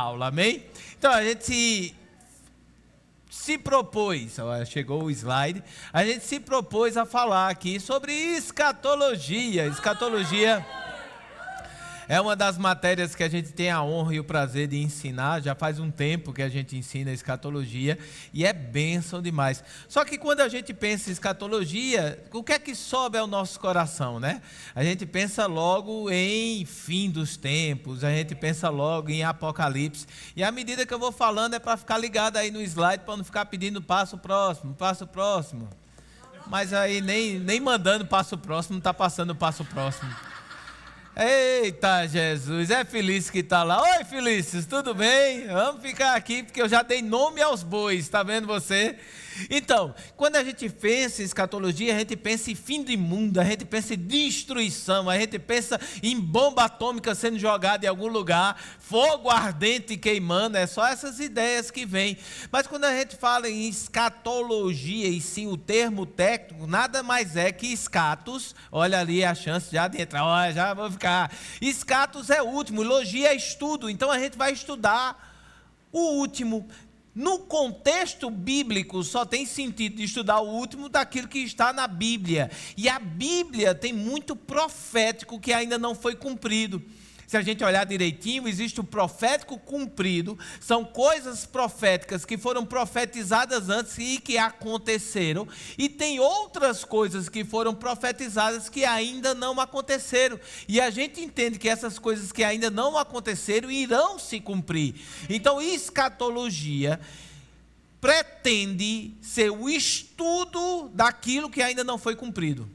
aula, amém? Então a gente se propôs, chegou o slide, a gente se propôs a falar aqui sobre escatologia. Escatologia é uma das matérias que a gente tem a honra e o prazer de ensinar. Já faz um tempo que a gente ensina escatologia e é bênção demais. Só que quando a gente pensa em escatologia, o que é que sobe ao nosso coração, né? A gente pensa logo em fim dos tempos, a gente pensa logo em Apocalipse. E à medida que eu vou falando é para ficar ligado aí no slide, para não ficar pedindo passo próximo, passo próximo. Mas aí nem mandando passo próximo, não está passando o passo próximo. Eita Jesus, é Felício que está lá. Oi Felício, tudo bem? Vamos ficar aqui porque eu já dei nome aos bois, está vendo você? Então, quando a gente pensa em escatologia, a gente pensa em fim do mundo, a gente pensa em destruição, a gente pensa em bomba atômica sendo jogada em algum lugar, fogo ardente queimando, é só essas ideias que vêm. Mas quando a gente fala em escatologia, e sim o termo técnico, nada mais é que escatos, olha ali a chance já de entrar, olha, já vou ficar. Escatos é último, logia é estudo, então a gente vai estudar o último. No contexto bíblico, só tem sentido de estudar o último daquilo que está na Bíblia. E a Bíblia tem muito profético que ainda não foi cumprido. Se a gente olhar direitinho, existe o profético cumprido, são coisas proféticas que foram profetizadas antes e que aconteceram, e tem outras coisas que foram profetizadas que ainda não aconteceram, e a gente entende que essas coisas que ainda não aconteceram irão se cumprir. Então, escatologia pretende ser o estudo daquilo que ainda não foi cumprido.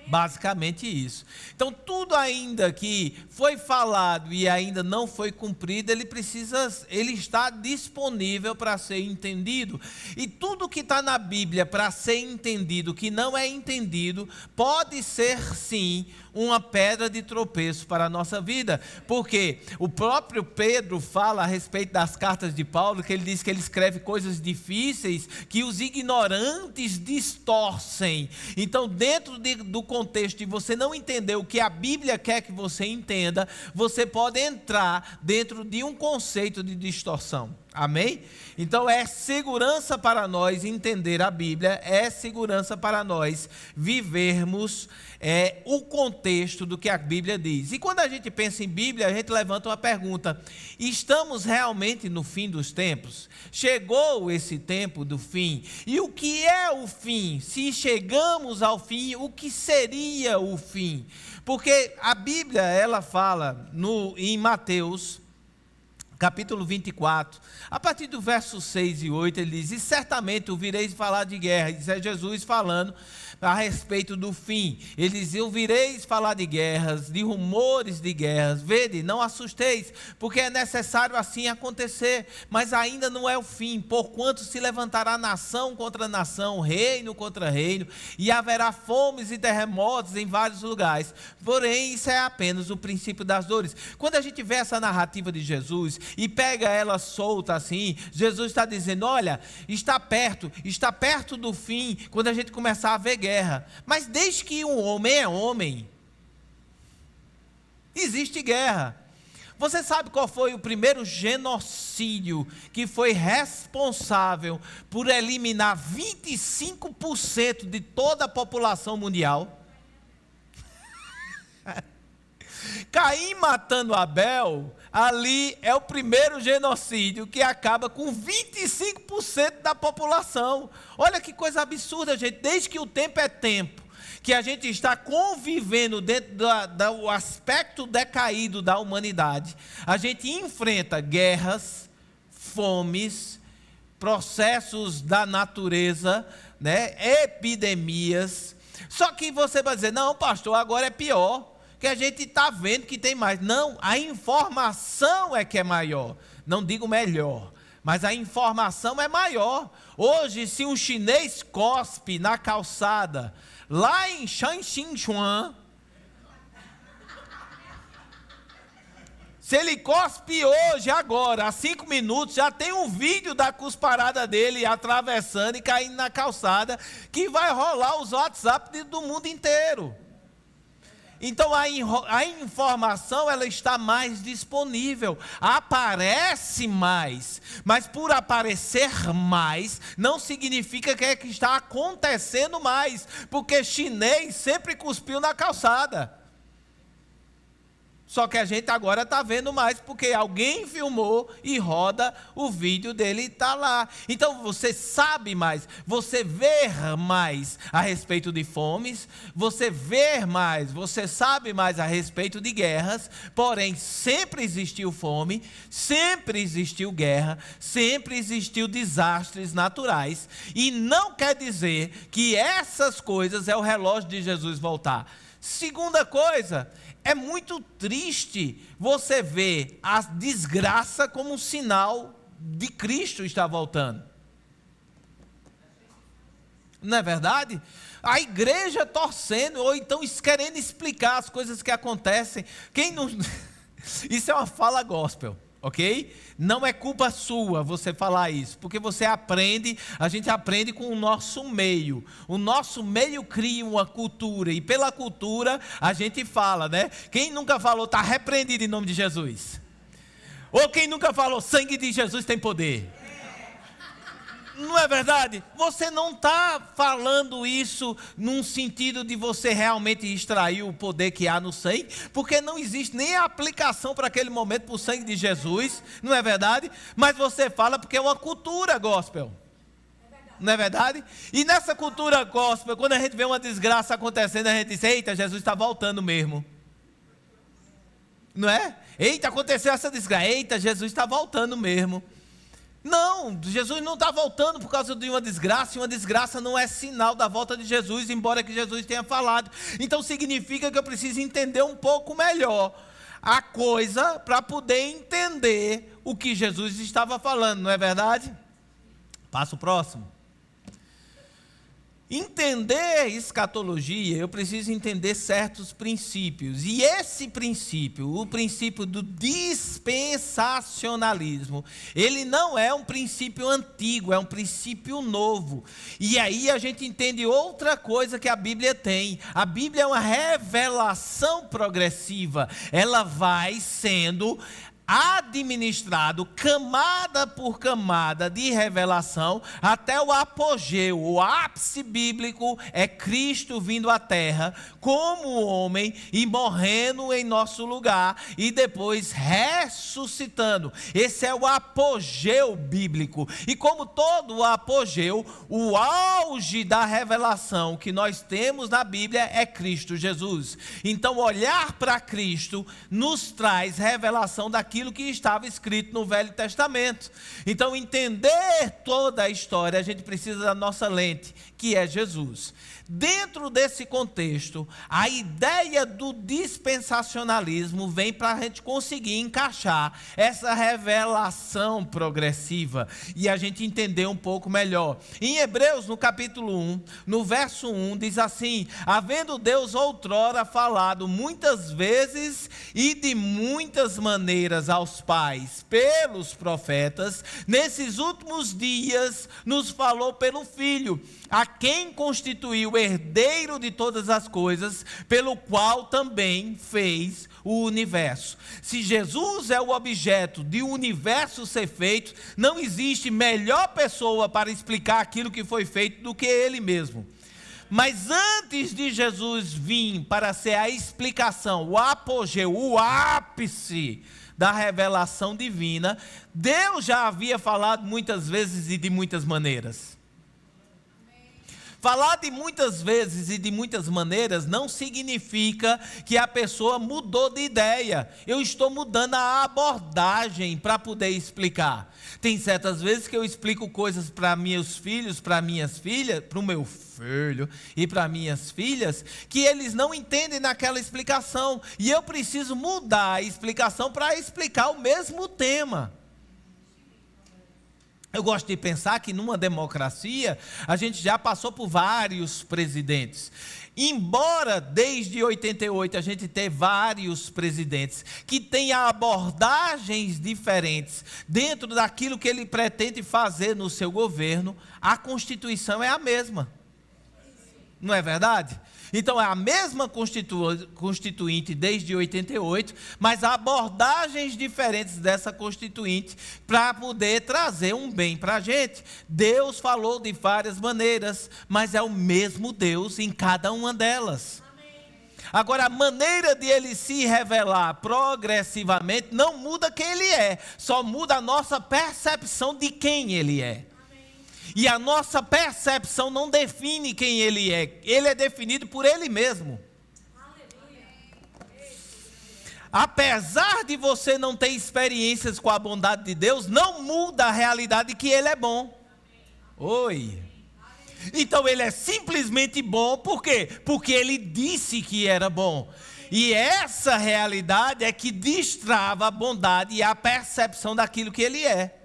Basicamente isso. Então, tudo ainda que foi falado e ainda não foi cumprido, ele está disponível para ser entendido. E tudo que está na Bíblia para ser entendido, que não é entendido, pode ser sim uma pedra de tropeço para a nossa vida. Porque o próprio Pedro fala a respeito das cartas de Paulo, que ele diz que ele escreve coisas difíceis que os ignorantes distorcem. Então, dentro do contexto de você não entender o que a Bíblia quer que você entenda, você pode entrar dentro de um conceito de distorção. Amém? Então é segurança para nós entender a Bíblia, é segurança para nós vivermos o contexto do que a Bíblia diz. E quando a gente pensa em Bíblia, a gente levanta uma pergunta: estamos realmente no fim dos tempos? Chegou esse tempo do fim? E o que é o fim? Se chegamos ao fim, o que seria o fim? Porque a Bíblia, ela fala em Mateus, capítulo 24, a partir do verso 6 e 8, ele diz: e certamente ouvireis falar de guerra. Isso é Jesus falando a respeito do fim. Ele diz: ouvireis falar de guerras, de rumores de guerras. Vede, não assusteis, porque é necessário assim acontecer, mas ainda não é o fim, porquanto se levantará nação contra nação, reino contra reino, e haverá fomes e terremotos em vários lugares. Porém, isso é apenas o princípio das dores. Quando a gente vê essa narrativa de Jesus e pega ela solta assim, Jesus está dizendo: olha, está perto do fim, quando a gente começar a ver guerra. Mas desde que um homem é homem, existe guerra. Você sabe qual foi o primeiro genocídio que foi responsável por eliminar 25% de toda a população mundial? Caim matando Abel, ali é o primeiro genocídio que acaba com 25% da população. Olha que coisa absurda, gente. Desde que o tempo é tempo, que a gente está convivendo dentro do aspecto decaído da humanidade, a gente enfrenta guerras, fomes, processos da natureza, né, epidemias. Só que você vai dizer: não, pastor, agora é pior, que a gente está vendo que tem mais. Não, a informação é que é maior. Não digo melhor, mas a informação é maior. Hoje, se um chinês cospe na calçada, lá em Shanxinchuan, se ele cospe hoje, agora, há 5 minutos, já tem um vídeo da cusparada dele atravessando e caindo na calçada, que vai rolar os WhatsApp do mundo inteiro. Então a informação ela está mais disponível, aparece mais, mas por aparecer mais, não significa que é que está acontecendo mais, porque chinês sempre cuspiu na calçada. Só que a gente agora está vendo mais, porque alguém filmou e roda o vídeo dele e está lá. Então você sabe mais, você vê mais a respeito de fomes, você vê mais, você sabe mais a respeito de guerras, porém sempre existiu fome, sempre existiu guerra, sempre existiu desastres naturais, e não quer dizer que essas coisas é o relógio de Jesus voltar. Segunda coisa, é muito triste você ver a desgraça como um sinal de Cristo estar voltando. Não é verdade? A igreja torcendo, ou então querendo explicar as coisas que acontecem. Quem não... Isso é uma fala gospel, ok? Não é culpa sua você falar isso, porque você aprende, a gente aprende com o nosso meio. O nosso meio cria uma cultura, e pela cultura a gente fala, né? Quem nunca falou, está repreendido em nome de Jesus? Ou quem nunca falou, sangue de Jesus tem poder? Não é verdade? Você não está falando isso num sentido de você realmente extrair o poder que há no sangue, porque não existe nem a aplicação para aquele momento para o sangue de Jesus, não é verdade? Mas você fala porque é uma cultura gospel, não é verdade? E nessa cultura gospel, quando a gente vê uma desgraça acontecendo, a gente diz, eita, Jesus está voltando mesmo. Não é? Eita, aconteceu essa desgraça, eita, Jesus está voltando mesmo. Não, Jesus não está voltando por causa de uma desgraça, e uma desgraça não é sinal da volta de Jesus, embora que Jesus tenha falado. Então significa que eu preciso entender um pouco melhor a coisa, para poder entender o que Jesus estava falando, não é verdade? Passo próximo. Entender escatologia, eu preciso entender certos princípios. E esse princípio, o princípio do dispensacionalismo, ele não é um princípio antigo, é um princípio novo. E aí a gente entende outra coisa que a Bíblia tem. A Bíblia é uma revelação progressiva. Ela vai sendo administrado camada por camada de revelação até o apogeu, o ápice bíblico é Cristo vindo à terra como homem e morrendo em nosso lugar e depois ressuscitando. Esse é o apogeu bíblico, e como todo o apogeu, o auge da revelação que nós temos na Bíblia é Cristo Jesus. Então olhar para Cristo nos traz revelação daquilo que estava escrito no Velho Testamento. Então entender toda a história, a gente precisa da nossa lente, que é Jesus. Dentro desse contexto, a ideia do dispensacionalismo vem para a gente conseguir encaixar essa revelação progressiva e a gente entender um pouco melhor. Em Hebreus, no capítulo 1, no verso 1, diz assim: havendo Deus outrora falado muitas vezes e de muitas maneiras aos pais pelos profetas, nesses últimos dias nos falou pelo Filho, a quem constituiu o herdeiro de todas as coisas, pelo qual também fez o universo. Se Jesus é o objeto de o universo ser feito, não existe melhor pessoa para explicar aquilo que foi feito do que ele mesmo. Mas antes de Jesus vir para ser a explicação, o apogeu, o ápice da revelação divina, Deus já havia falado muitas vezes e de muitas maneiras. Falar de muitas vezes e de muitas maneiras não significa que a pessoa mudou de ideia. Eu estou mudando a abordagem para poder explicar. Tem certas vezes que eu explico coisas para meus filhos, para minhas filhas, para o meu filho e para minhas filhas, que eles não entendem naquela explicação. E eu preciso mudar a explicação para explicar o mesmo tema. Eu gosto de pensar que numa democracia, a gente já passou por vários presidentes. Embora desde 88 a gente tenha vários presidentes que têm abordagens diferentes dentro daquilo que ele pretende fazer no seu governo, a Constituição é a mesma. Não é verdade? Então é a mesma constituinte desde 88, mas abordagens diferentes dessa constituinte para poder trazer um bem para a gente. Deus falou de várias maneiras, mas é o mesmo Deus em cada uma delas. Agora, a maneira de ele se revelar progressivamente não muda quem ele é, só muda a nossa percepção de quem ele é. E a nossa percepção não define quem ele é definido por ele mesmo. Apesar de você não ter experiências com a bondade de Deus, não muda a realidade de que ele é bom. Oi. Então ele é simplesmente bom, por quê? Porque ele disse que era bom. E essa realidade é que destrava a bondade e a percepção daquilo que ele é.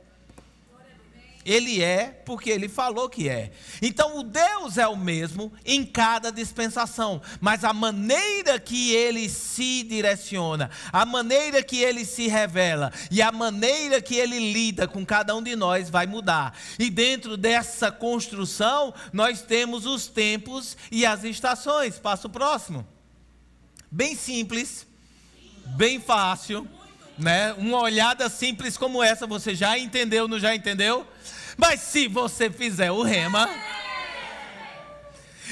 Ele é porque ele falou que é. Então o Deus é o mesmo em cada dispensação, mas a maneira que ele se direciona, a maneira que ele se revela e a maneira que ele lida com cada um de nós vai mudar. E dentro dessa construção nós temos os tempos e as estações. Passa o próximo. Bem simples, bem fácil, né? Uma olhada simples como essa, você já entendeu, não já entendeu? Mas se você fizer o rema,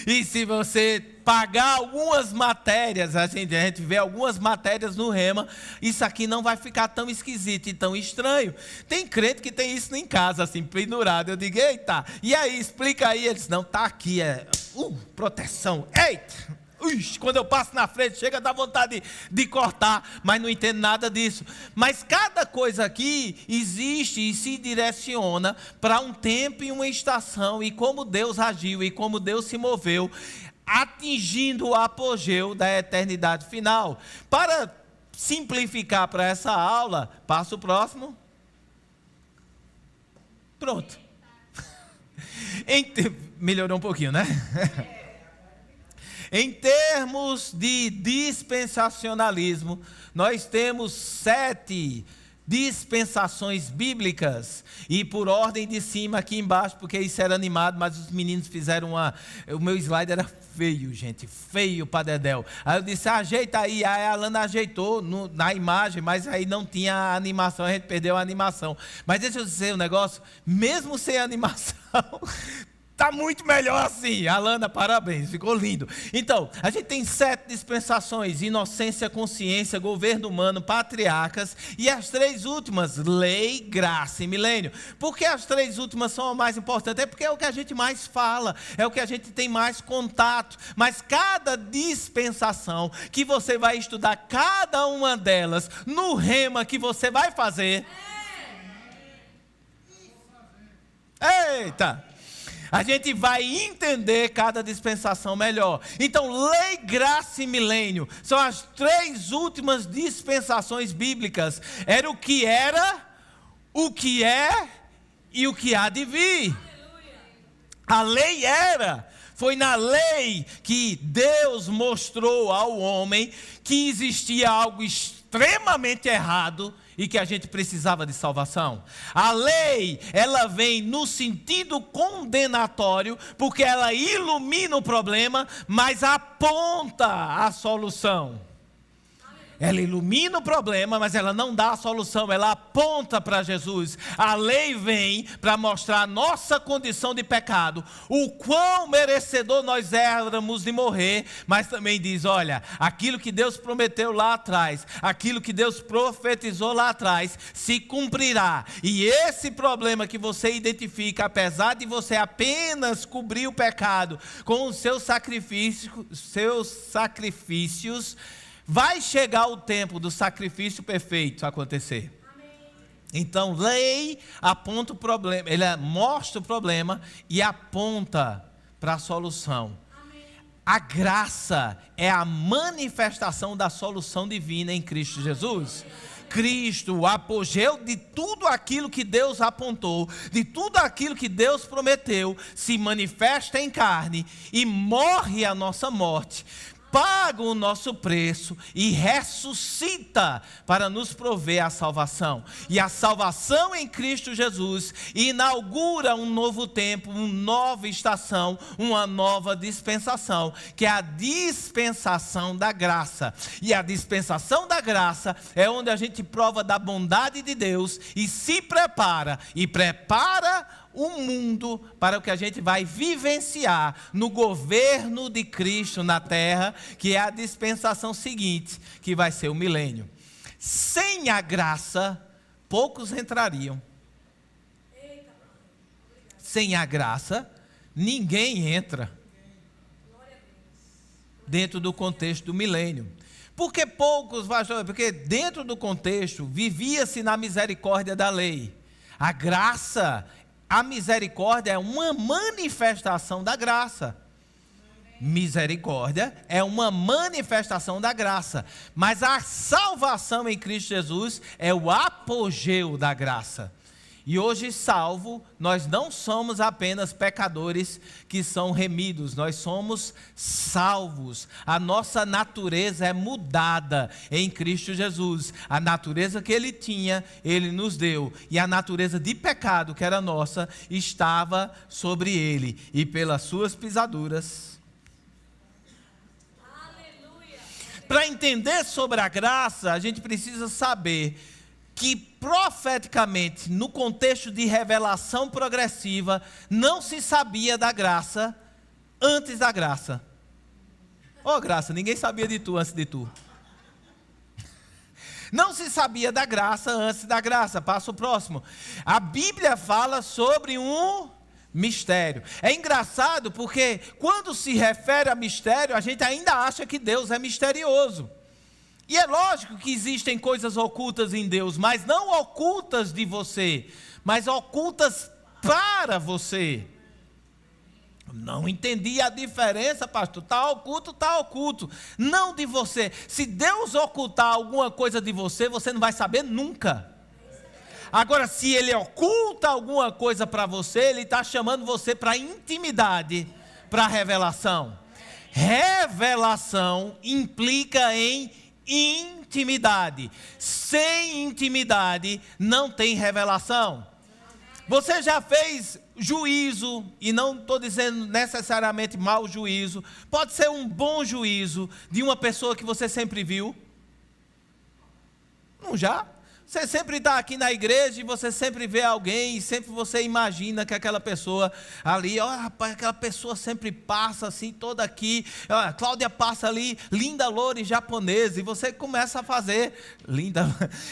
e se você pagar algumas matérias, a gente vê algumas matérias no rema, isso aqui não vai ficar tão esquisito e tão estranho. Tem crente que tem isso em casa, assim, pendurado. Eu digo, eita, e aí, explica aí. Eles, não, tá aqui, proteção, eita. Quando eu passo na frente, chega a dar vontade de cortar, mas não entendo nada disso. Mas cada coisa aqui existe e se direciona para um tempo e uma estação, e como Deus agiu e como Deus se moveu, atingindo o apogeu da eternidade final. Para simplificar para essa aula, passa o próximo. Pronto. Melhorou um pouquinho, né? Em termos de dispensacionalismo, nós temos 7 dispensações bíblicas, e por ordem de cima aqui embaixo, porque isso era animado, mas os meninos fizeram o meu slide era feio, gente, feio para dedéu. Aí eu disse, ajeita aí a Alana ajeitou na imagem, mas aí não tinha a animação, a gente perdeu a animação. Mas deixa eu dizer um negócio, mesmo sem animação, está muito melhor assim. Alana, parabéns, ficou lindo. Então, a gente tem 7 dispensações: inocência, consciência, governo humano, patriarcas, e as 3 últimas, lei, graça e milênio. Por que as 3 últimas são as mais importantes? É porque é o que a gente mais fala, é o que a gente tem mais contato. Mas cada dispensação que você vai estudar, cada uma delas, no rema que você vai fazer. Eita! A gente vai entender cada dispensação melhor. Então, lei, graça e milênio são as 3 últimas dispensações bíblicas. Era o que era, o que é e o que há de vir. A lei era. Foi na lei que Deus mostrou ao homem que existia algo extremamente errado e que a gente precisava de salvação. A lei, ela vem no sentido condenatório, porque ela ilumina o problema, mas aponta a solução. Ela ilumina o problema, mas ela não dá a solução, ela aponta para Jesus. A lei vem para mostrar a nossa condição de pecado, o quão merecedor nós éramos de morrer, mas também diz, olha, aquilo que Deus prometeu lá atrás, aquilo que Deus profetizou lá atrás, se cumprirá. E esse problema que você identifica, apesar de você apenas cobrir o pecado com os seus sacrifícios, vai chegar o tempo do sacrifício perfeito acontecer. Amém. Então, lei aponta o problema, ele mostra o problema e aponta para a solução. Amém. A graça é a manifestação da solução divina em Cristo Jesus. Amém. Cristo, o apogeu de tudo aquilo que Deus apontou, de tudo aquilo que Deus prometeu, se manifesta em carne e morre a nossa morte, paga o nosso preço e ressuscita para nos prover a salvação. E a salvação em Cristo Jesus inaugura um novo tempo, uma nova estação, uma nova dispensação, que é a dispensação da graça. E a dispensação da graça é onde a gente prova da bondade de Deus e se prepara o mundo para o que a gente vai vivenciar no governo de Cristo na terra, que é a dispensação seguinte, que vai ser o milênio. Sem a graça, poucos entrariam. Sem a graça, ninguém entra dentro do contexto do milênio. Por que poucos, pastor? Porque dentro do contexto vivia-se na misericórdia da lei. A graça, a misericórdia é uma manifestação da graça. Misericórdia é uma manifestação da graça. Mas a salvação em Cristo Jesus é o apogeu da graça. E hoje, salvo, nós não somos apenas pecadores que são remidos, nós somos salvos. A nossa natureza é mudada em Cristo Jesus. A natureza que Ele tinha, Ele nos deu. E a natureza de pecado que era nossa, estava sobre Ele. E pelas suas pisaduras. Para entender sobre a graça, a gente precisa saber que profeticamente, no contexto de revelação progressiva, não se sabia da graça antes da graça. Ó, graça, ninguém sabia de tu antes de tu. Não se sabia da graça antes da graça. Passa o próximo. A Bíblia fala sobre um mistério. É engraçado porque quando se refere a mistério, a gente ainda acha que Deus é misterioso. E é lógico que existem coisas ocultas em Deus, mas não ocultas de você, mas ocultas para você. Não entendi a diferença, pastor. Está oculto. Não de você. Se Deus ocultar alguma coisa de você, você não vai saber nunca. Agora, se Ele oculta alguma coisa para você, Ele está chamando você para intimidade, para revelação. Revelação implica em intimidade. Sem intimidade não tem revelação. Você já fez juízo, e não estou dizendo necessariamente mau juízo, pode ser um bom juízo de uma pessoa que você sempre viu? Não já? Você sempre está aqui na igreja e você sempre vê alguém e sempre você imagina que aquela pessoa ali, ó, rapaz, aquela pessoa sempre passa assim, toda aqui, ó, Cláudia passa ali, linda, loura e japonesa, e você começa a fazer,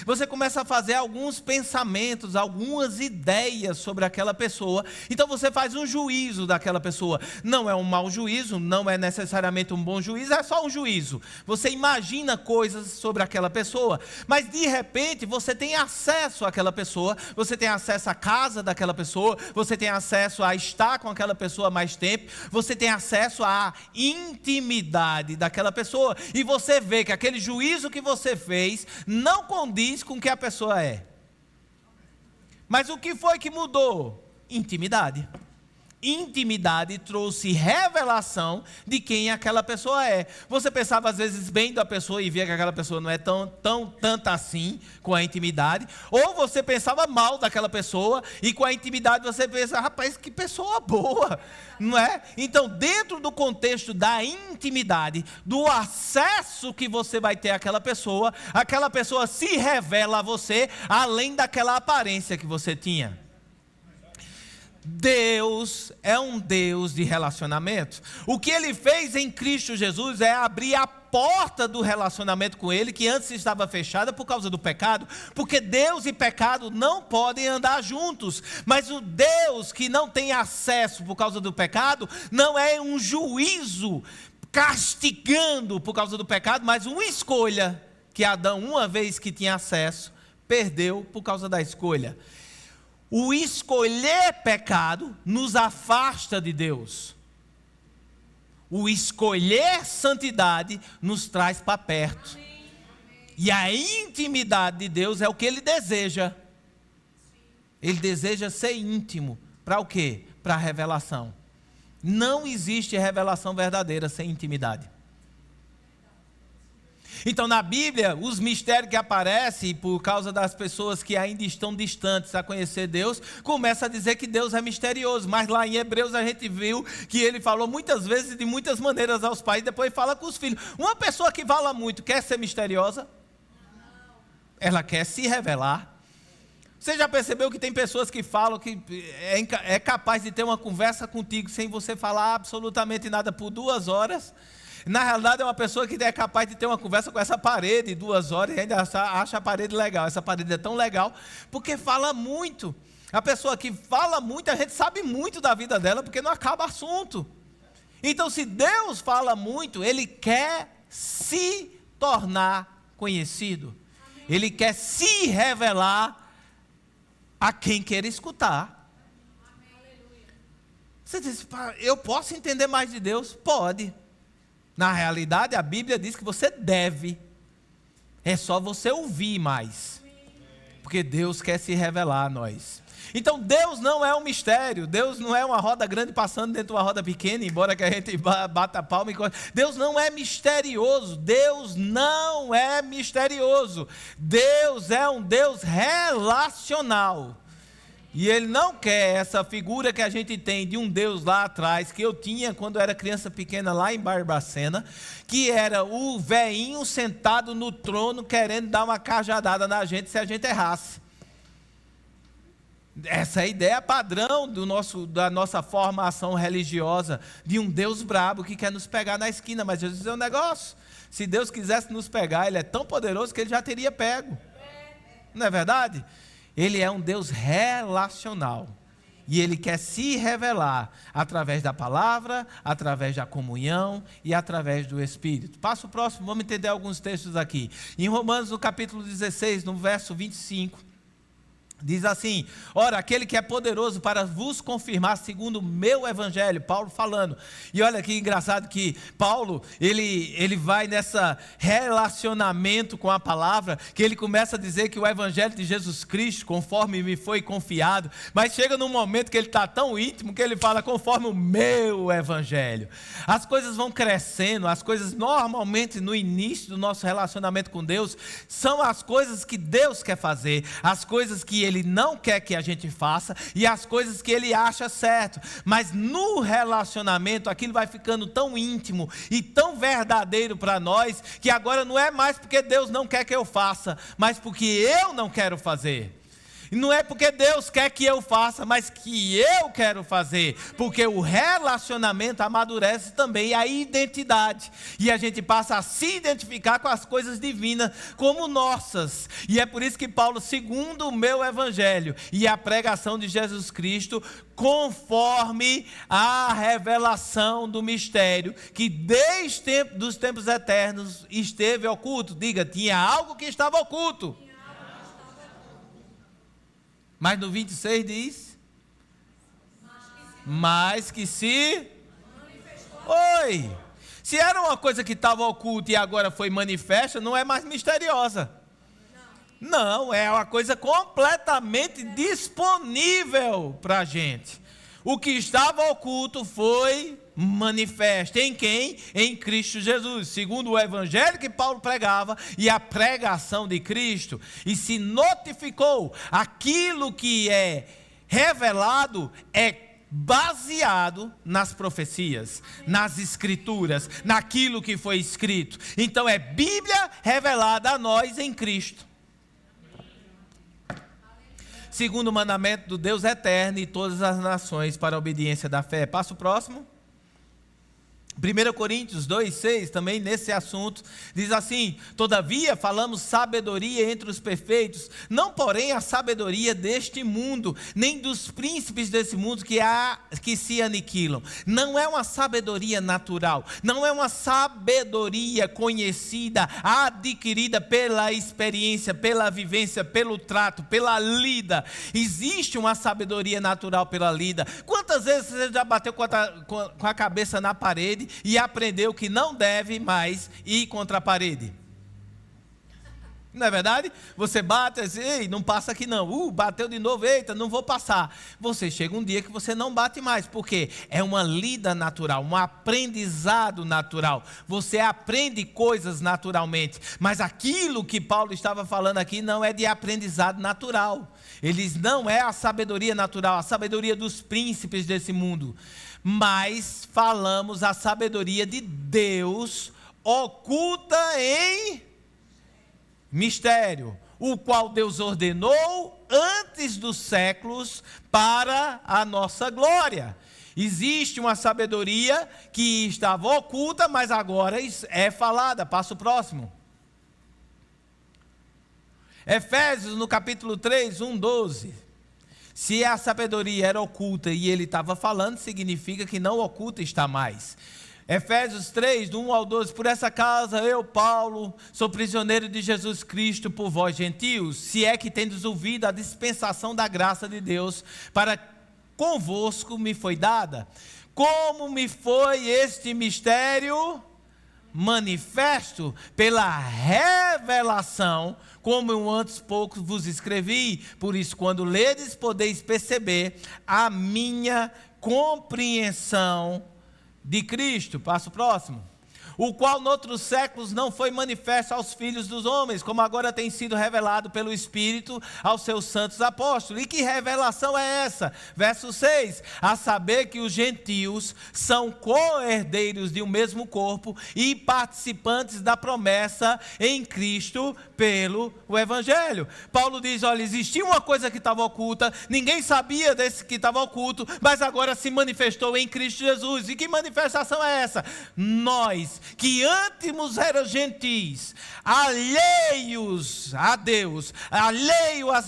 você começa a fazer alguns pensamentos, algumas ideias sobre aquela pessoa, então você faz um juízo daquela pessoa. Não é um mau juízo, não é necessariamente um bom juízo, é só um juízo. Você imagina coisas sobre aquela pessoa, mas de repente você tem acesso àquela pessoa, você tem acesso à casa daquela pessoa, você tem acesso a estar com aquela pessoa mais tempo, você tem acesso à intimidade daquela pessoa, e você vê que aquele juízo que você fez não condiz com o que a pessoa é. Mas o que foi que mudou? Intimidade. Intimidade trouxe revelação de quem aquela pessoa é. Você pensava às vezes bem da pessoa e via que aquela pessoa não é tanta assim com a intimidade, ou você pensava mal daquela pessoa e com a intimidade você pensa, rapaz, que pessoa boa, não é? Então, dentro do contexto da intimidade, do acesso que você vai ter àquela pessoa se revela a você além daquela aparência que você tinha. Deus é um Deus de relacionamento. O que Ele fez em Cristo Jesus é abrir a porta do relacionamento com Ele, que antes estava fechada por causa do pecado, porque Deus e pecado não podem andar juntos. Mas o Deus que não tem acesso por causa do pecado, não é um juízo castigando por causa do pecado, mas uma escolha que Adão, uma vez que tinha acesso, perdeu por causa da escolha. O escolher pecado nos afasta de Deus. O escolher santidade nos traz para perto. E a intimidade de Deus é o que Ele deseja. Ele deseja ser íntimo. Para o quê? Para a revelação. Não existe revelação verdadeira sem intimidade. Então, na Bíblia, os mistérios que aparecem por causa das pessoas que ainda estão distantes a conhecer Deus, começa a dizer que Deus é misterioso. Mas lá em Hebreus a gente viu que ele falou muitas vezes e de muitas maneiras aos pais, depois fala com os filhos. Uma pessoa que fala muito quer ser misteriosa? Ela quer se revelar. Você já percebeu que tem pessoas que falam que é capaz de ter uma conversa contigo sem você falar absolutamente nada por 2 horas? Na realidade é uma pessoa que é capaz de ter uma conversa com essa parede 2 horas e ainda acha a parede legal. Essa parede é tão legal porque fala muito. A pessoa que fala muito, a gente sabe muito da vida dela porque não acaba assunto. Então, se Deus fala muito, Ele quer se tornar conhecido. Ele quer se revelar a quem quer escutar. Você diz, eu posso entender mais de Deus? Pode. Na realidade, a Bíblia diz que você deve. É só você ouvir mais. Porque Deus quer se revelar a nós. Então, Deus não é um mistério. Deus não é uma roda grande passando dentro de uma roda pequena, embora que a gente bata a palma e coisa. Deus não é misterioso. Deus não é misterioso. Deus é um Deus relacional. E Ele não quer essa figura que a gente tem de um Deus lá atrás, que eu tinha quando eu era criança pequena lá em Barbacena, que era o velhinho sentado no trono querendo dar uma cajadada na gente se a gente errasse. Essa é a ideia padrão da nossa formação religiosa, de um Deus brabo que quer nos pegar na esquina. Mas Jesus diz um negócio, se Deus quisesse nos pegar, Ele é tão poderoso que Ele já teria pego. Não é verdade? Ele é um Deus relacional. E Ele quer se revelar através da palavra, através da comunhão e através do Espírito. Passo o próximo, vamos entender alguns textos aqui. Em Romanos, no capítulo 16, no verso 25, diz assim: ora, aquele que é poderoso para vos confirmar segundo o meu evangelho, Paulo falando. E olha que engraçado que Paulo, ele vai nessa relacionamento com a palavra, que ele começa a dizer que o evangelho de Jesus Cristo, conforme me foi confiado, mas chega num momento que ele está tão íntimo, que ele fala conforme o meu evangelho. As coisas vão crescendo, as coisas normalmente no início do nosso relacionamento com Deus, são as coisas que Deus quer fazer, as coisas que Ele não quer que a gente faça e as coisas que Ele acha certo. Mas no relacionamento aquilo vai ficando tão íntimo e tão verdadeiro para nós, que agora não é mais porque Deus não quer que eu faça, mas porque eu não quero fazer. E não é porque Deus quer que eu faça, mas que eu quero fazer. Porque o relacionamento amadurece também a identidade. E a gente passa a se identificar com as coisas divinas como nossas. E é por isso que Paulo, segundo o meu evangelho e a pregação de Jesus Cristo, conforme a revelação do mistério, que desde os tempos eternos esteve oculto. Diga, tinha algo que estava oculto. Mas no 26 diz, mas que se Oi! Se era uma coisa que estava oculta e agora foi manifesta, não é mais misteriosa. Não, é uma coisa completamente disponível para a gente. O que estava oculto foi manifesto. Em quem? Em Cristo Jesus. Segundo o evangelho que Paulo pregava e a pregação de Cristo. E se notificou aquilo que é revelado é baseado nas profecias, nas escrituras, naquilo que foi escrito. Então é Bíblia revelada a nós em Cristo. Segundo o mandamento do Deus eterno e todas as nações para a obediência da fé. Passa o próximo. 1 Coríntios 2,6, também nesse assunto, diz assim: todavia falamos sabedoria entre os perfeitos, não porém a sabedoria deste mundo, nem dos príncipes desse mundo que se aniquilam. Não é uma sabedoria natural, não é uma sabedoria conhecida, adquirida pela experiência, pela vivência, pelo trato, pela lida. Existe uma sabedoria natural pela lida. Quantas vezes você já bateu com a cabeça na parede e aprendeu que não deve mais ir contra a parede? Não é verdade? Você bate assim, ei, não passa aqui não. Bateu de novo, eita, não vou passar. Você chega um dia que você não bate mais. Por quê? É uma lida natural, um aprendizado natural. Você aprende coisas naturalmente. Mas aquilo que Paulo estava falando aqui não é de aprendizado natural. Eles não é a sabedoria natural, a sabedoria dos príncipes desse mundo. Mas falamos a sabedoria de Deus oculta em mistério, o qual Deus ordenou antes dos séculos para a nossa glória. Existe uma sabedoria que estava oculta, mas agora é falada. Passa o próximo. Efésios, no capítulo 3, 1:12. Se a sabedoria era oculta e ele estava falando, significa que não oculta está mais. Efésios 3, do 1 ao 12, por essa causa eu, Paulo, sou prisioneiro de Jesus Cristo por vós gentios, se é que tendes ouvido a dispensação da graça de Deus, para convosco me foi dada. Como me foi este mistério manifesto pela revelação, como eu antes pouco vos escrevi, por isso quando ledes podeis perceber a minha compreensão de Cristo. Passa o próximo. O qual noutros séculos não foi manifesto aos filhos dos homens, como agora tem sido revelado pelo Espírito aos seus santos apóstolos. E que revelação é essa? Verso 6, a saber que os gentios são co-herdeiros de um mesmo corpo e participantes da promessa em Cristo pelo Evangelho. Paulo diz, olha, existia uma coisa que estava oculta, ninguém sabia desse que estava oculto, mas agora se manifestou em Cristo Jesus. E que manifestação é essa? Nós, que antes eram gentis, alheios a Deus, alheio à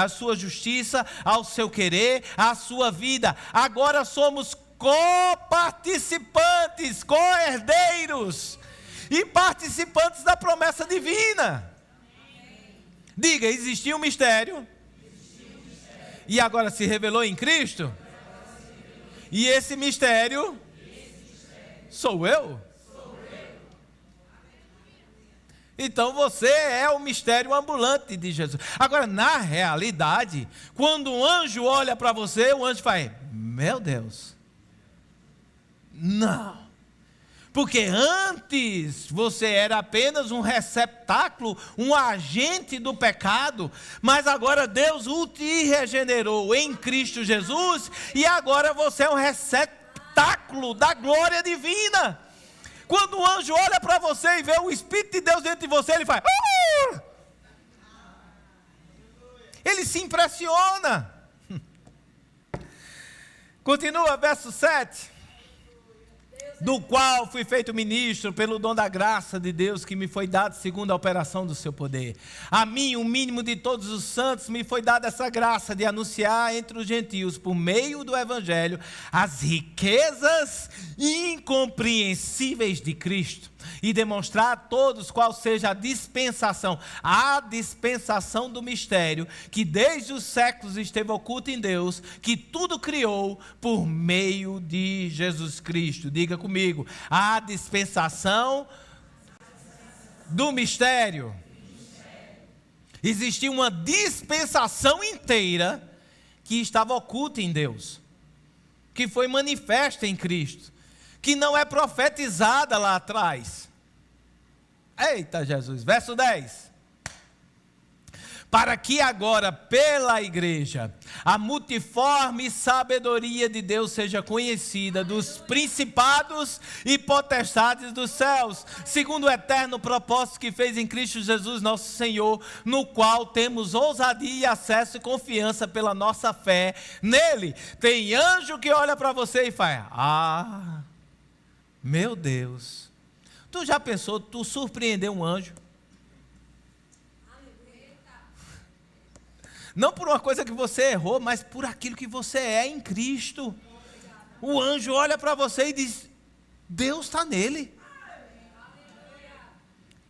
sua justiça, ao seu querer, à sua vida, agora somos coparticipantes, co-herdeiros e participantes da promessa divina. Diga, existia um mistério e agora se revelou em Cristo, e esse mistério sou eu. Então você é o mistério ambulante de Jesus. Agora, na realidade, quando um anjo olha para você, o anjo faz, meu Deus, não. Porque antes você era apenas um receptáculo, um agente do pecado, mas agora Deus o te regenerou em Cristo Jesus, e agora você é um receptáculo da glória divina. Quando o anjo olha para você e vê o Espírito de Deus dentro de você, ele faz, ele se impressiona. Continua, verso 7. Do qual fui feito ministro pelo dom da graça de Deus que me foi dado segundo a operação do seu poder. A mim, o mínimo de todos os santos, me foi dada essa graça de anunciar entre os gentios, por meio do Evangelho, as riquezas incompreensíveis de Cristo, e demonstrar a todos qual seja a dispensação do mistério, que desde os séculos esteve oculto em Deus, que tudo criou por meio de Jesus Cristo. Diga comigo, a dispensação do mistério. Existia uma dispensação inteira que estava oculta em Deus, que foi manifesta em Cristo, que não é profetizada lá atrás. Eita Jesus, verso 10. Para que agora pela igreja a multiforme sabedoria de Deus seja conhecida dos principados e potestades dos céus, segundo o eterno propósito que fez em Cristo Jesus nosso Senhor, no qual temos ousadia e acesso e confiança pela nossa fé nele. Tem anjo que olha para você e faz, meu Deus, tu já pensou, tu surpreender um anjo? Não por uma coisa que você errou, mas por aquilo que você é em Cristo. O anjo olha para você e diz, Deus está nele.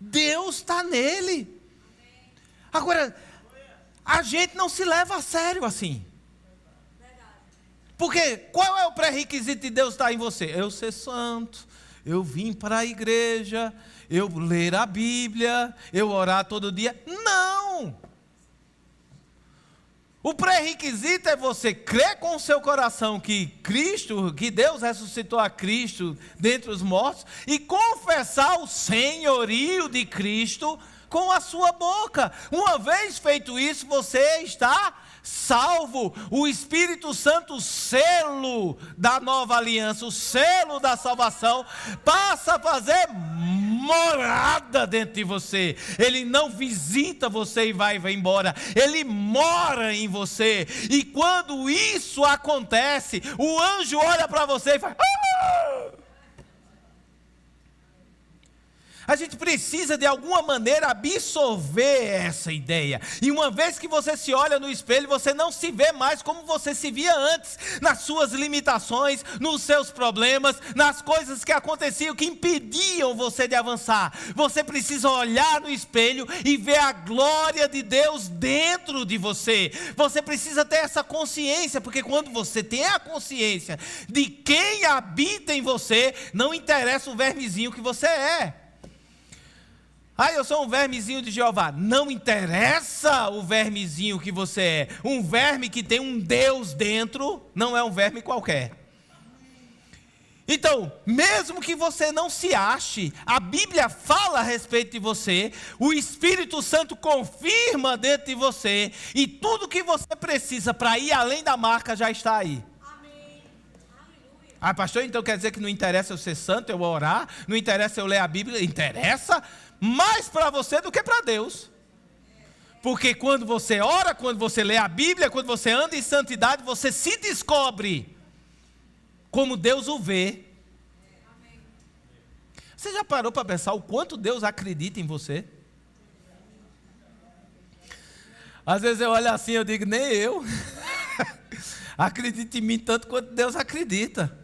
Deus está nele. Agora, a gente não se leva a sério assim. Porque qual é o pré-requisito de Deus estar em você? Eu ser santo, eu vim para a igreja, eu ler a Bíblia, eu orar todo dia. Não! O pré-requisito é você crer com o seu coração que Deus ressuscitou a Cristo dentre os mortos e confessar o senhorio de Cristo com a sua boca. Uma vez feito isso, você está salvo. O Espírito Santo, o selo da nova aliança, o selo da salvação, passa a fazer morada dentro de você. Ele não visita você e vai embora. Ele mora em você. E quando isso acontece, o anjo olha para você e faz... A gente precisa de alguma maneira absorver essa ideia. E uma vez que você se olha no espelho, você não se vê mais como você se via antes, nas suas limitações, nos seus problemas, nas coisas que aconteciam que impediam você de avançar. Você precisa olhar no espelho e ver a glória de Deus dentro de você. Você precisa ter essa consciência, porque quando você tem a consciência de quem habita em você, não interessa o vermezinho que você é. Eu sou um vermezinho de Jeová. Não interessa o vermezinho que você é. Um verme que tem um Deus dentro, não é um verme qualquer. Então, mesmo que você não se ache, a Bíblia fala a respeito de você, o Espírito Santo confirma dentro de você, e tudo que você precisa para ir além da marca já está aí. Pastor, então quer dizer que não interessa eu ser santo, eu orar, não interessa eu ler a Bíblia? Interessa mais para você do que para Deus. Porque quando você ora, quando você lê a Bíblia, quando você anda em santidade, você se descobre como Deus o vê. Você já parou para pensar o quanto Deus acredita em você? Às vezes eu olho assim, eu digo, nem eu acredito em mim tanto quanto Deus acredita.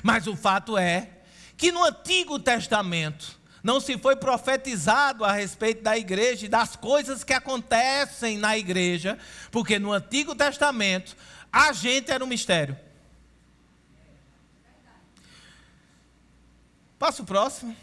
Mas o fato é que no Antigo Testamento não se foi profetizado a respeito da igreja e das coisas que acontecem na igreja, porque no Antigo Testamento a gente era um mistério. Passa o próximo.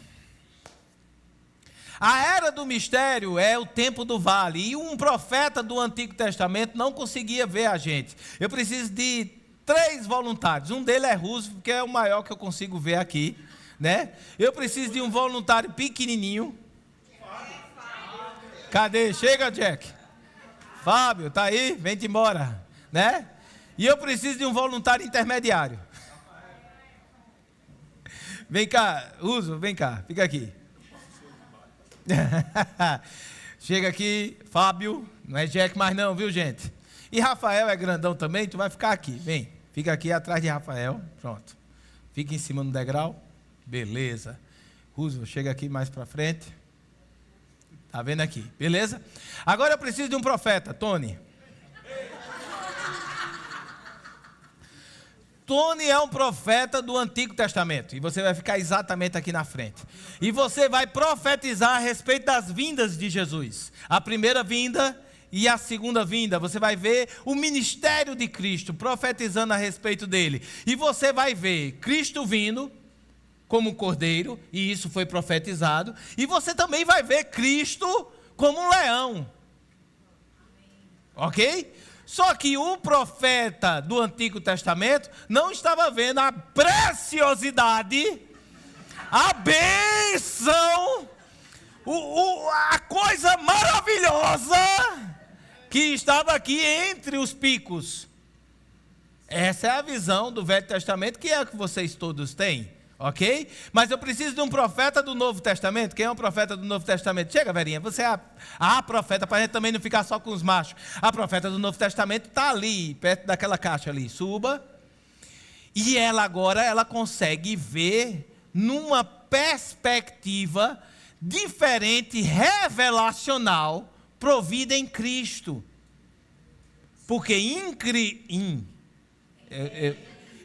A era do mistério é o tempo do vale, e um profeta do Antigo Testamento não conseguia ver a gente. Eu preciso de 3 voluntários, um deles é Roosevelt, que é o maior que eu consigo ver aqui, né? Eu preciso de um voluntário pequenininho. Cadê? Chega, Jack. Fábio, tá aí? Vem-te embora, né? E eu preciso de um voluntário intermediário. Vem cá, Roosevelt, vem cá, fica aqui. Chega aqui, Fábio, não é Jack mais não, viu, gente? E Rafael é grandão também, tu vai ficar aqui, vem, fica aqui atrás de Rafael, pronto. Fica em cima no degrau, beleza. Roosevelt, chega aqui mais para frente. Tá vendo aqui, beleza? Agora eu preciso de um profeta, Tony. Tony é um profeta do Antigo Testamento, e você vai ficar exatamente aqui na frente. E você vai profetizar a respeito das vindas de Jesus. A primeira vinda e a segunda vinda. Você vai ver o ministério de Cristo, profetizando a respeito dele. E você vai ver Cristo vindo como cordeiro, e isso foi profetizado. E você também vai ver Cristo como um leão. Ok? Só que o profeta do Antigo Testamento não estava vendo a preciosidade, a bênção, a coisa maravilhosa que estava aqui entre os picos. Essa é a visão do Velho Testamento, que é a que vocês todos têm, ok? Mas eu preciso de um profeta do Novo Testamento. Quem é um profeta do Novo Testamento? Chega, Verinha, você é a profeta, para a gente também não ficar só com os machos. A profeta do Novo Testamento está ali, perto daquela caixa ali. Suba. E ela agora, ela consegue ver numa perspectiva diferente, revelacional, provida em Cristo. Porque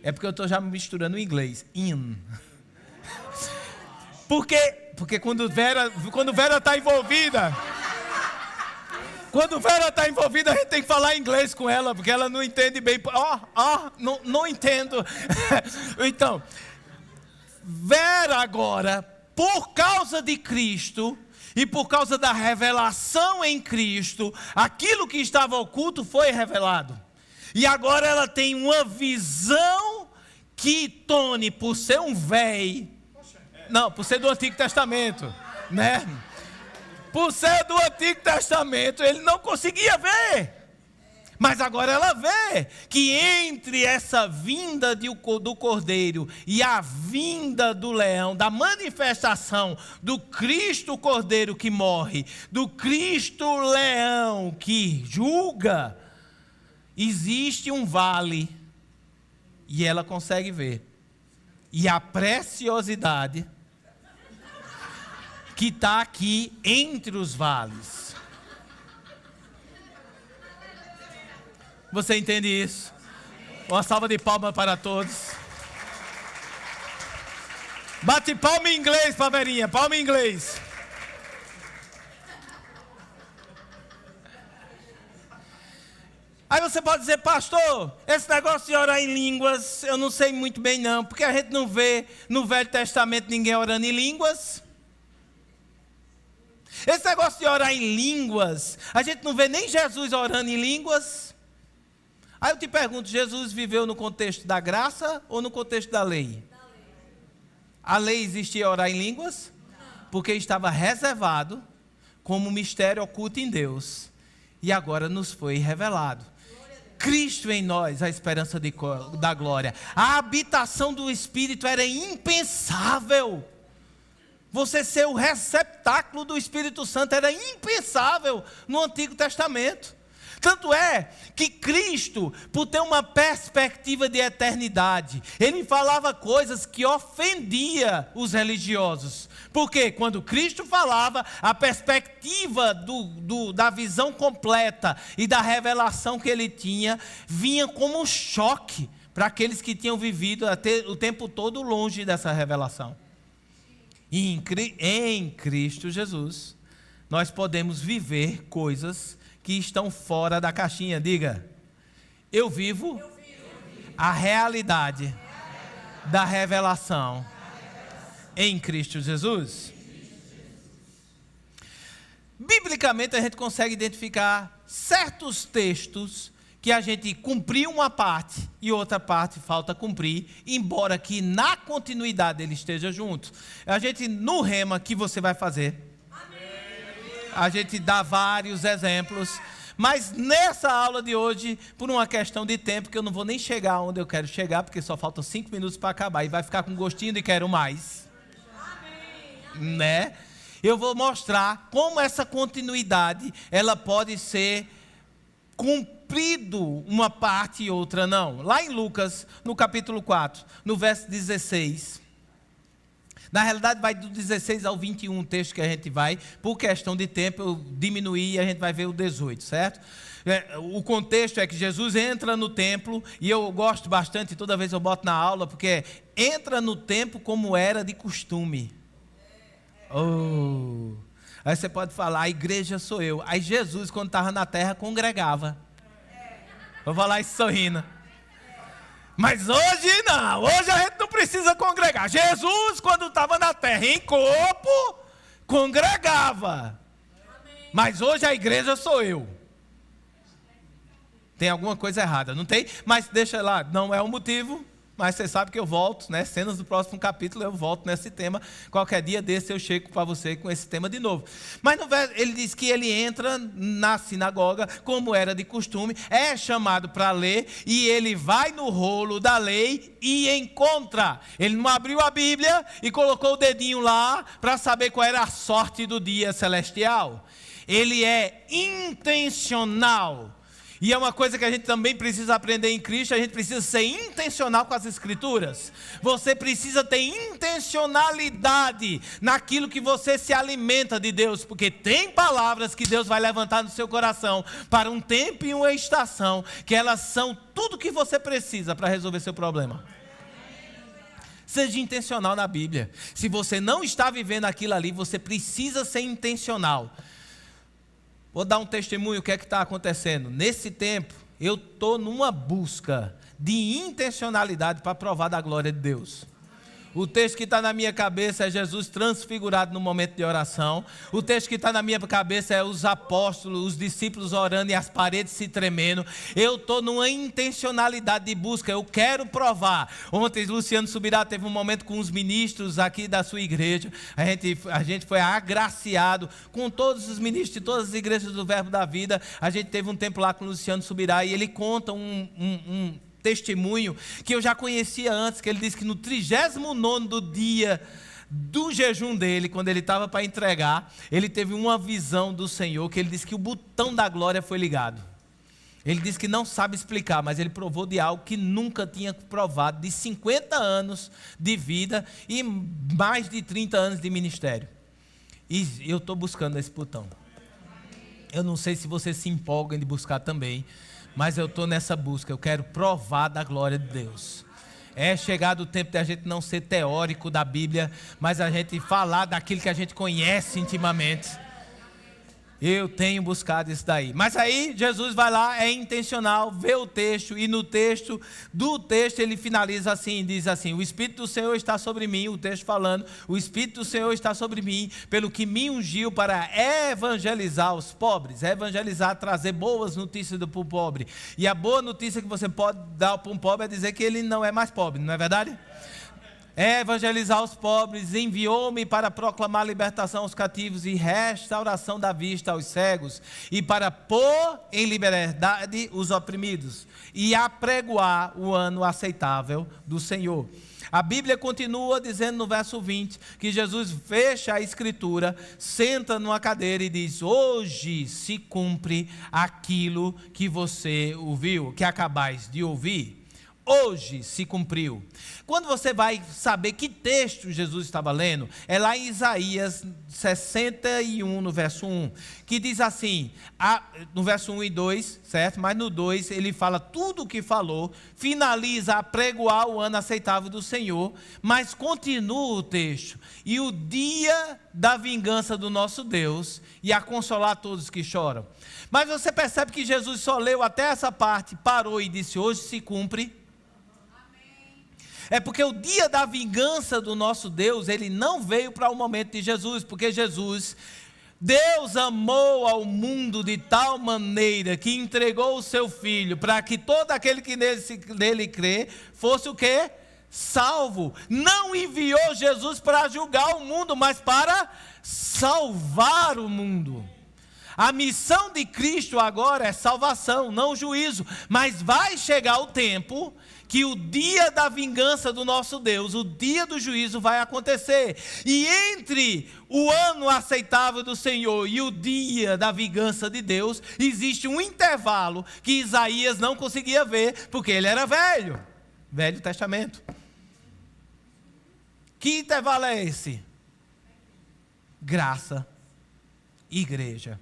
é porque eu estou já misturando o inglês. Porque quando Vera está envolvida, a gente tem que falar inglês com ela, porque ela não entende bem. Não entendo. Então, ver agora, por causa de Cristo e por causa da revelação em Cristo, aquilo que estava oculto foi revelado. E agora ela tem uma visão que Tony, por ser um véi, não, por ser do Antigo Testamento, né? Por ser do Antigo Testamento, ele não conseguia ver. Mas agora ela vê que entre essa vinda do Cordeiro e a vinda do leão, da manifestação do Cristo Cordeiro que morre, do Cristo leão que julga, existe um vale e ela consegue ver. E a preciosidade que está aqui entre os vales. Você entende isso? Uma salva de palmas para todos. Bate palma em inglês, Paverinha, palma em inglês. Aí você pode dizer, pastor, esse negócio de orar em línguas, eu não sei muito bem não, porque a gente não vê no Velho Testamento ninguém orando em línguas. Esse negócio de orar em línguas, a gente não vê nem Jesus orando em línguas. Aí eu te pergunto, Jesus viveu no contexto da graça ou no contexto da lei? A lei existia orar em línguas? Porque estava reservado como mistério oculto em Deus. E agora nos foi revelado. Cristo em nós, a esperança da glória. A habitação do Espírito era impensável. Você ser o receptáculo do Espírito Santo era impensável no Antigo Testamento. Tanto é que Cristo, por ter uma perspectiva de eternidade, ele falava coisas que ofendiam os religiosos. Porque quando Cristo falava, a perspectiva da visão completa e da revelação que ele tinha, vinha como um choque para aqueles que tinham vivido até o tempo todo longe dessa revelação. E em Cristo Jesus, nós podemos viver coisas que estão fora da caixinha. Diga, eu vivo a realidade da revelação em Cristo Jesus. Biblicamente a gente consegue identificar certos textos que a gente cumpriu uma parte e outra parte falta cumprir, embora que na continuidade ele esteja junto. A gente no rema que você vai fazer, a gente dá vários exemplos, mas nessa aula de hoje, por uma questão de tempo, que eu não vou nem chegar onde eu quero chegar, porque só faltam 5 minutos para acabar, e vai ficar com gostinho de quero mais, né? Eu vou mostrar como essa continuidade, ela pode ser cumprido uma parte e outra não. Lá em Lucas, no capítulo 4, no verso 16... Na realidade vai do 16 ao 21 o texto que a gente vai, por questão de tempo eu diminuí e a gente vai ver o 18, certo? O contexto é que Jesus entra no templo, e eu gosto bastante, toda vez eu boto na aula, porque entra no templo como era de costume. Oh. Aí você pode falar, a igreja sou eu. Aí Jesus, quando estava na terra, congregava. Vou falar isso sorrindo. Mas hoje não, hoje a gente não precisa congregar. Jesus, quando estava na terra em corpo, congregava. Mas hoje a igreja sou eu. Tem alguma coisa errada, não tem? Mas deixa lá, não é o motivo. Mas você sabe que eu volto, né? Cenas do próximo capítulo, eu volto nesse tema. Qualquer dia desse eu chego para você com esse tema de novo. Mas no verso, ele diz que ele entra na sinagoga, como era de costume, é chamado para ler, e ele vai no rolo da lei e encontra. Ele não abriu a Bíblia e colocou o dedinho lá para saber qual era a sorte do dia celestial. Ele é intencional. E é uma coisa que a gente também precisa aprender em Cristo, a gente precisa ser intencional com as Escrituras. Você precisa ter intencionalidade naquilo que você se alimenta de Deus, porque tem palavras que Deus vai levantar no seu coração para um tempo e uma estação, que elas são tudo que você precisa para resolver seu problema. Seja intencional na Bíblia. Se você não está vivendo aquilo ali, você precisa ser intencional. Vou dar um testemunho, o que é que está acontecendo. Nesse tempo, eu estou numa busca de intencionalidade para provar da glória de Deus. O texto que está na minha cabeça é Jesus transfigurado no momento de oração. O texto que está na minha cabeça é os apóstolos, os discípulos orando e as paredes se tremendo. Eu estou numa intencionalidade de busca, eu quero provar. Ontem Luciano Subirá teve um momento com os ministros aqui da sua igreja. A gente foi agraciado com todos os ministros de todas as igrejas do Verbo da Vida. A gente teve um tempo lá com o Luciano Subirá e ele conta um testemunho que eu já conhecia antes, que ele disse que no 39º dia do jejum dele, quando ele estava para entregar, ele teve uma visão do Senhor, que ele disse que o botão da glória foi ligado. Ele disse que não sabe explicar, mas ele provou de algo que nunca tinha provado, de 50 anos de vida e mais de 30 anos de ministério. E eu estou buscando esse botão. Eu não sei se você se empolga de buscar também, mas eu estou nessa busca, eu quero provar da glória de Deus. É chegado o tempo de a gente não ser teórico da Bíblia, mas a gente falar daquilo que a gente conhece intimamente. Eu tenho buscado isso daí. Mas aí Jesus vai lá, é intencional, vê o texto, e no texto ele finaliza assim, diz assim: o Espírito do Senhor está sobre mim, o texto falando, o Espírito do Senhor está sobre mim, pelo que me ungiu para evangelizar os pobres, evangelizar, trazer boas notícias para o pobre. E a boa notícia que você pode dar para um pobre é dizer que ele não é mais pobre, não é verdade? Evangelizar os pobres, enviou-me para proclamar libertação aos cativos e restauração da vista aos cegos, e para pôr em liberdade os oprimidos, e apregoar o ano aceitável do Senhor. A Bíblia continua dizendo no verso 20, que Jesus fecha a escritura, senta numa cadeira e diz: hoje se cumpre aquilo que você ouviu, que acabais de ouvir. Hoje se cumpriu. Quando você vai saber que texto Jesus estava lendo, é lá em Isaías 61, no verso 1, que diz assim, no verso 1 e 2, certo? Mas no 2 ele fala tudo o que falou, finaliza a pregoar o ano aceitável do Senhor, mas continua o texto: e o dia da vingança do nosso Deus, e a consolar todos que choram. Mas você percebe que Jesus só leu até essa parte, parou e disse: hoje se cumpre. É porque o dia da vingança do nosso Deus, ele não veio para o momento de Jesus, porque Deus amou ao mundo de tal maneira que entregou o seu Filho, para que todo aquele que nele crê, fosse o quê? Salvo. Não enviou Jesus para julgar o mundo, mas para salvar o mundo. A missão de Cristo agora é salvação, não juízo. Mas vai chegar o tempo que o dia da vingança do nosso Deus, o dia do juízo vai acontecer. E entre o ano aceitável do Senhor e o dia da vingança de Deus, existe um intervalo que Isaías não conseguia ver, porque ele era velho. Velho Testamento. Que intervalo é esse? Graça, igreja.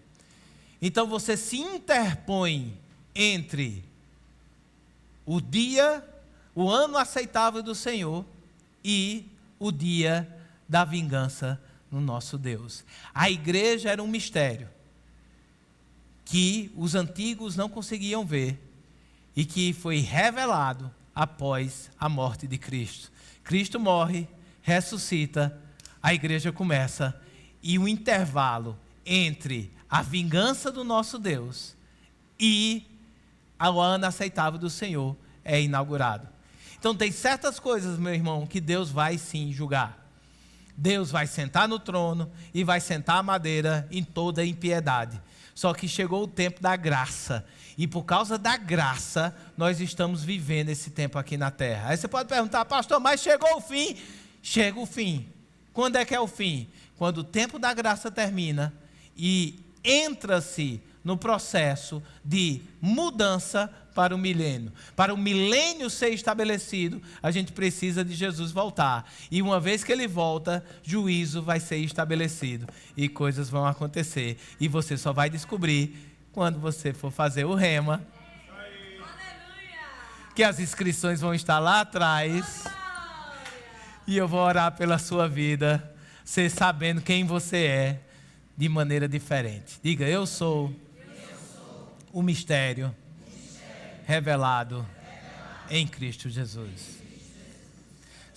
Então você se interpõe entre o ano aceitável do Senhor e o dia da vingança no nosso Deus. A igreja era um mistério que os antigos não conseguiam ver e que foi revelado após a morte de Cristo. Cristo morre, ressuscita, a igreja começa, e o intervalo entre a vingança do nosso Deus e o ano aceitável do Senhor é inaugurado. Então tem certas coisas, meu irmão, que Deus vai sim julgar. Deus vai sentar no trono e vai sentar a madeira em toda a impiedade. Só que chegou o tempo da graça, e por causa da graça nós estamos vivendo esse tempo aqui na terra. Aí você pode perguntar: pastor, mas chegou o fim? Chega o fim. Quando é que é o fim? Quando o tempo da graça termina e entra-se no processo de mudança para o milênio. Para o milênio ser estabelecido, a gente precisa de Jesus voltar. E uma vez que ele volta, juízo vai ser estabelecido. E coisas vão acontecer. E você só vai descobrir quando você for fazer o rema. Que as inscrições vão estar lá atrás. E eu vou orar pela sua vida, você sabendo quem você é, de maneira diferente. Diga: eu sou o mistério revelado em Cristo Jesus.